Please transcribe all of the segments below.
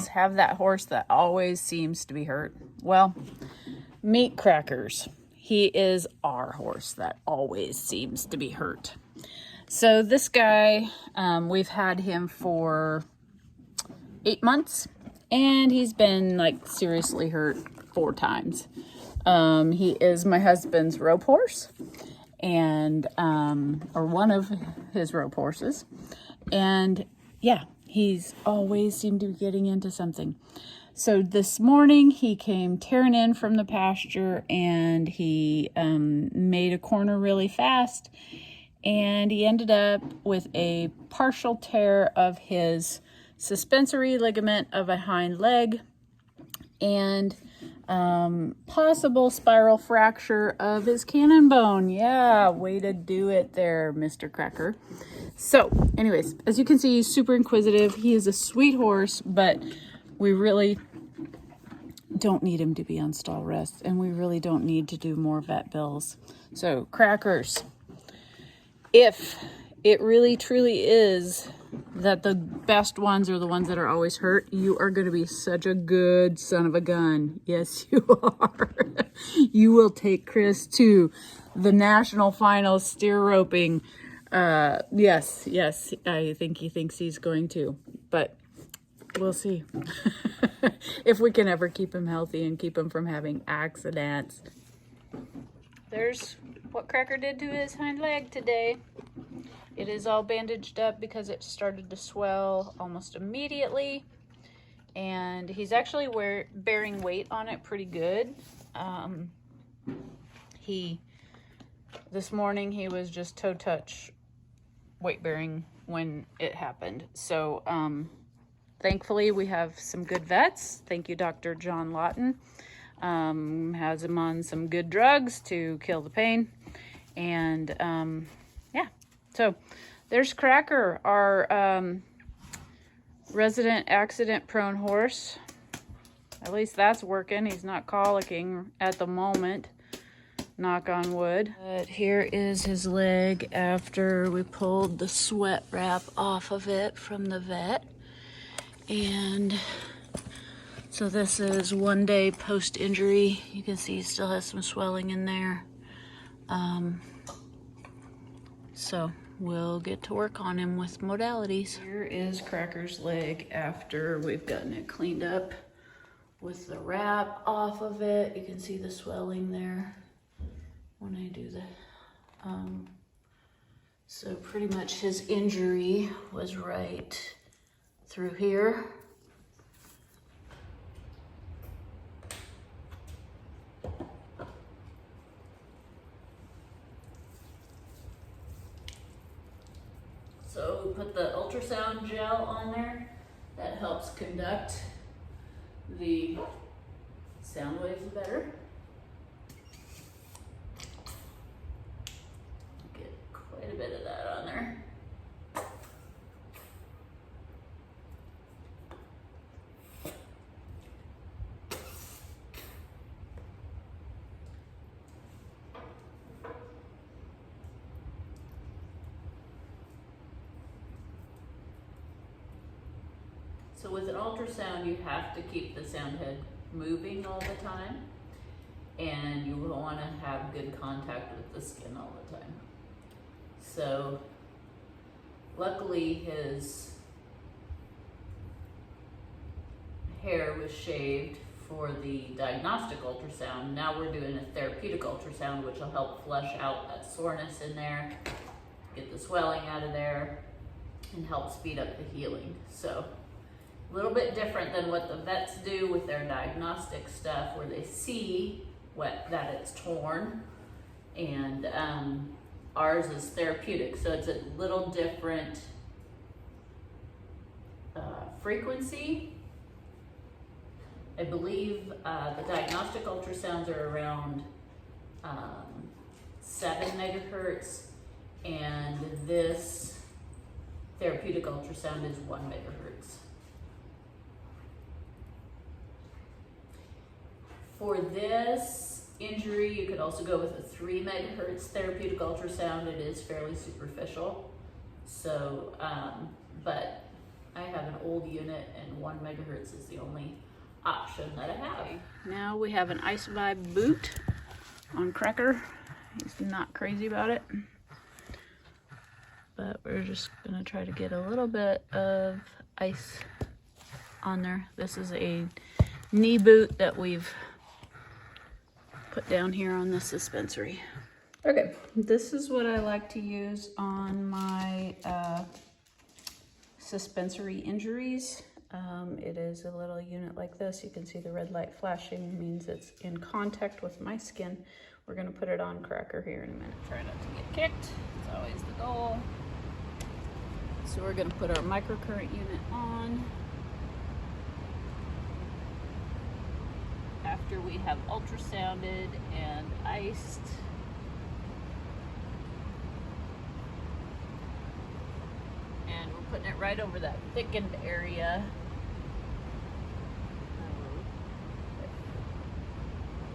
else have that horse that always seems to be hurt? Well, meet Crackers. He is our horse that always seems to be hurt. So this guy, we've had him for 8 months, and he's been like seriously hurt 4 times. He is my husband's rope horse, and or one of his rope horses, and yeah, he's always seemed to be getting into something. So this morning he came tearing in from the pasture, and he made a corner really fast, and he ended up with a partial tear of his suspensory ligament of a hind leg, and possible spiral fracture of his cannon bone. Yeah, way to do it there, Mr. Cracker. So anyways, as you can see, he's super inquisitive. He is a sweet horse, but we really don't need him to be on stall rest, and we really don't need to do more vet bills. So Crackers, if it really truly is that the best ones are the ones that are always hurt, you are going to be such a good son of a gun. Yes, you are. You will take Chris to the national finals steer roping. Yes, I think he thinks he's going to, but we'll see. If we can ever keep him healthy and keep him from having accidents. There's what Cracker did to his hind leg today. It is all bandaged up because it started to swell almost immediately, and he's actually bearing weight on it pretty good. This morning he was just toe touch weight bearing when it happened. So thankfully we have some good vets. Thank you, Dr. John Lawton. Has him on some good drugs to kill the pain, and yeah. So there's Cracker, our resident accident-prone horse. At least that's working. He's not colicking at the moment, knock on wood. But here is his leg after we pulled the sweat wrap off of it from the vet. And so this is 1 day post-injury. You can see he still has some swelling in there. So we'll get to work on him with modalities. Here is Cracker's leg after we've gotten it cleaned up with the wrap off of it. You can see the swelling there when I do that. So pretty much his injury was right through here. So we put the ultrasound gel on there. That helps conduct the sound waves better. Get quite a bit of that on there. So with an ultrasound, you have to keep the sound head moving all the time, and you will want to have good contact with the skin all the time. So luckily his hair was shaved for the diagnostic ultrasound. Now we're doing a therapeutic ultrasound, which will help flush out that soreness in there, get the swelling out of there, and help speed up the healing. So a little bit different than what the vets do with their diagnostic stuff, where they see that it's torn, and ours is therapeutic, so it's a little different frequency. I believe the diagnostic ultrasounds are around 7 megahertz, and this therapeutic ultrasound is 1 megahertz. For this injury, you could also go with a 3 megahertz therapeutic ultrasound. It is fairly superficial. So, but I have an old unit and 1 megahertz is the only option that I have. Okay. Now we have an Ice Vibe boot on Cracker. He's not crazy about it, but we're just gonna try to get a little bit of ice on there. This is a knee boot that we've put down here on the suspensory. Okay, this is what I like to use on my suspensory injuries. It is a little unit like this. You can see the red light flashing means it's in contact with my skin. We're gonna put it on Cracker here in a minute. Try not to get kicked, it's always the goal. So we're gonna put our microcurrent unit on. After we have ultrasounded and iced. And we're putting it right over that thickened area.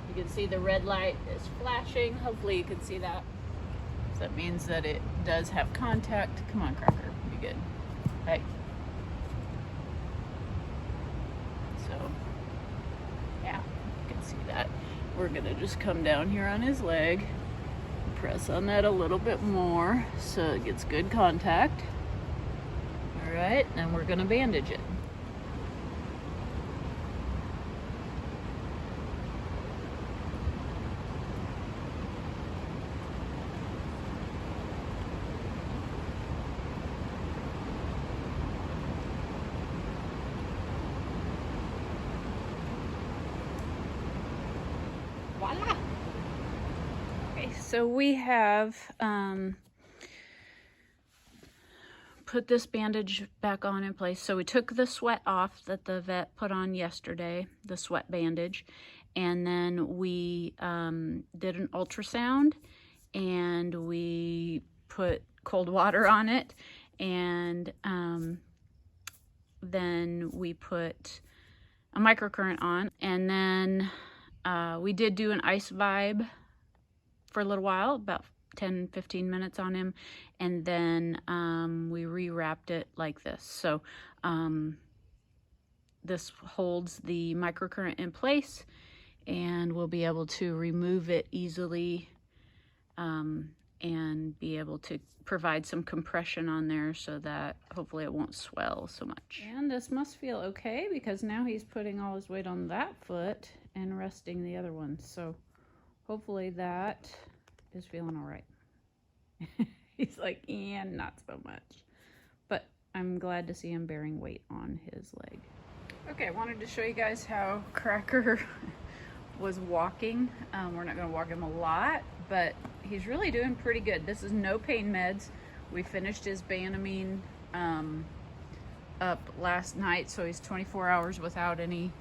You can see the red light is flashing. Hopefully you can see that. So that means that it does have contact. Come on, Cracker, you good. Hey. So, yeah, you can see that. We're gonna just come down here on his leg, press on that a little bit more so it gets good contact. All right, and we're gonna bandage it. Voila! Okay, so we have put this bandage back on in place. So we took the sweat off that the vet put on yesterday, the sweat bandage, and then we did an ultrasound and we put cold water on it, and then we put a microcurrent on, and then we did do an Ice Vibe for a little while, about 10-15 minutes on him, and then we rewrapped it like this. So this holds the microcurrent in place, and we'll be able to remove it easily and be able to provide some compression on there so that hopefully it won't swell so much. And this must feel okay because now he's putting all his weight on that foot and resting the other one. So hopefully that is feeling all right. He's like, yeah, not so much. But I'm glad to see him bearing weight on his leg. Okay, I wanted to show you guys how Cracker was walking. We're not gonna walk him a lot, but he's really doing pretty good. This is no pain meds. We finished his Banamine up last night, so he's 24 hours without any,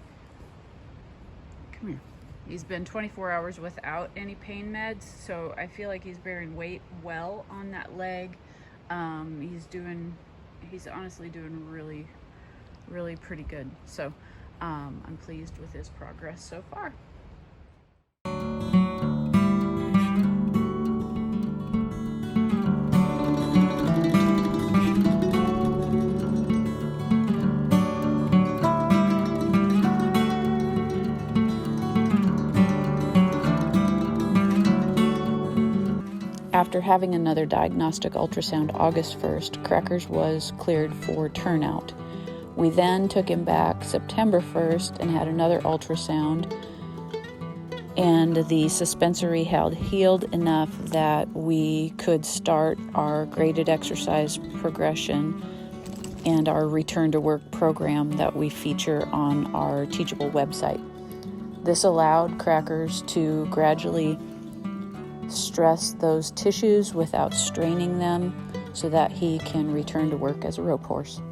come here. He's been 24 hours without any pain meds, so I feel like he's bearing weight well on that leg. He's honestly doing really, really pretty good. So I'm pleased with his progress so far. After having another diagnostic ultrasound August 1st, Crackers was cleared for turnout. We then took him back September 1st and had another ultrasound, and the suspensory had healed enough that we could start our graded exercise progression and our return to work program that we feature on our Teachable website. This allowed Crackers to gradually stress those tissues without straining them so that he can return to work as a rope horse.